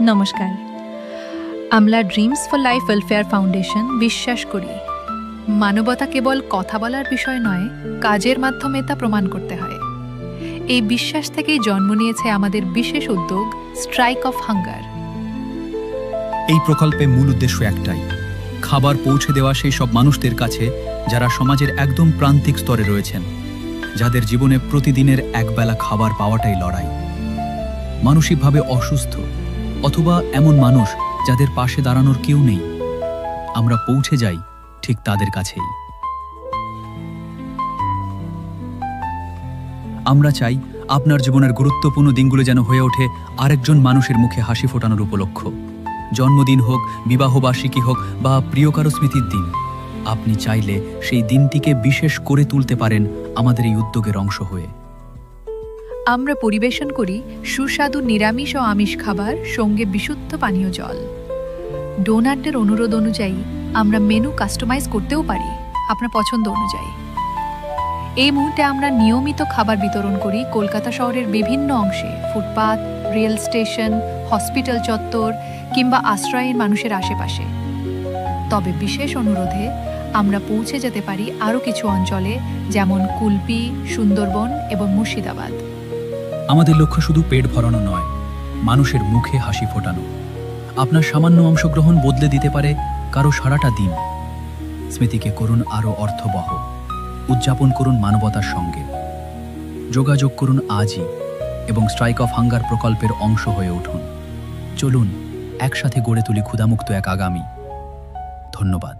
নমস্কার। আমরা dreams for life welfare foundation বিশ্বাস করি মানবতা কেবল কথা বলার বিষয় নয়, কাজের মাধ্যমে তা প্রমাণ করতে হয়। এই বিশ্বাস থেকেই জন্ম নিয়েছে আমাদের বিশেষ উদ্যোগ স্ট্রাইক অফ হাঙ্গার। এই প্রকল্পে মূল উদ্দেশ্য একটাই, খাবার পৌঁছে দেওয়া সেই সব মানুষদের কাছে যারা সমাজের একদম প্রান্তিক স্তরে রয়েছেন, যাদের জীবনে প্রতিদিনের একবেলা খাবার পাওয়াটাই লড়াই। মানসিকভাবে অসুস্থ অথবা এমন মানুষ যাদের পাশে দাঁড়ানোর কেউ নেই, আমরা পৌঁছে যাই ঠিক তাদের কাছেই। আমরা চাই আপনার জীবনের গুরুত্বপূর্ণ দিনগুলো যেন হয়ে ওঠে আরেকজন মানুষের মুখে হাসি ফোটানোর উপলক্ষ। জন্মদিন হোক, বিবাহবার্ষিকী হোক বা প্রিয় কারো স্মৃতির দিন, আপনি চাইলে সেই দিনটিকে বিশেষ করে তুলতে পারেন আমাদের এই উদ্যোগের অংশ হয়ে। আমরা পরিবেশন করি সুস্বাদু নিরামিষ ও আমিষ খাবার, সঙ্গে বিশুদ্ধ পানীয় জল। ডোনারদের অনুরোধ অনুযায়ী আমরা মেনু কাস্টমাইজ করতেও পারি আপনার পছন্দ অনুযায়ী। এই মুহূর্তে আমরা নিয়মিত খাবার বিতরণ করি কলকাতা শহরের বিভিন্ন অংশে, ফুটপাত, রেল স্টেশন, হসপিটাল চত্বর কিংবা আশ্রয়ের মানুষের আশেপাশে। তবে বিশেষ অনুরোধে আমরা পৌঁছে যেতে পারি আরও কিছু অঞ্চলে, যেমন কুলপি, সুন্দরবন এবং মুর্শিদাবাদ। আমাদের লক্ষ্য শুধু পেট ভরানো নয়, মানুষের মুখে হাসি ফোটানো। আপনার সামান্য অংশগ্রহণ বদলে দিতে পারে কারো সারাটা দিন। স্মৃতিকে করুন আরও অর্থবহ, উদযাপন করুন মানবতার সঙ্গে। যোগাযোগ করুন আজই এবং স্ট্রাইক অফ হাঙ্গার প্রকল্পের অংশ হয়ে উঠুন। চলুন একসাথে গড়ে তুলি ক্ষুধামুক্ত এক আগামী। ধন্যবাদ।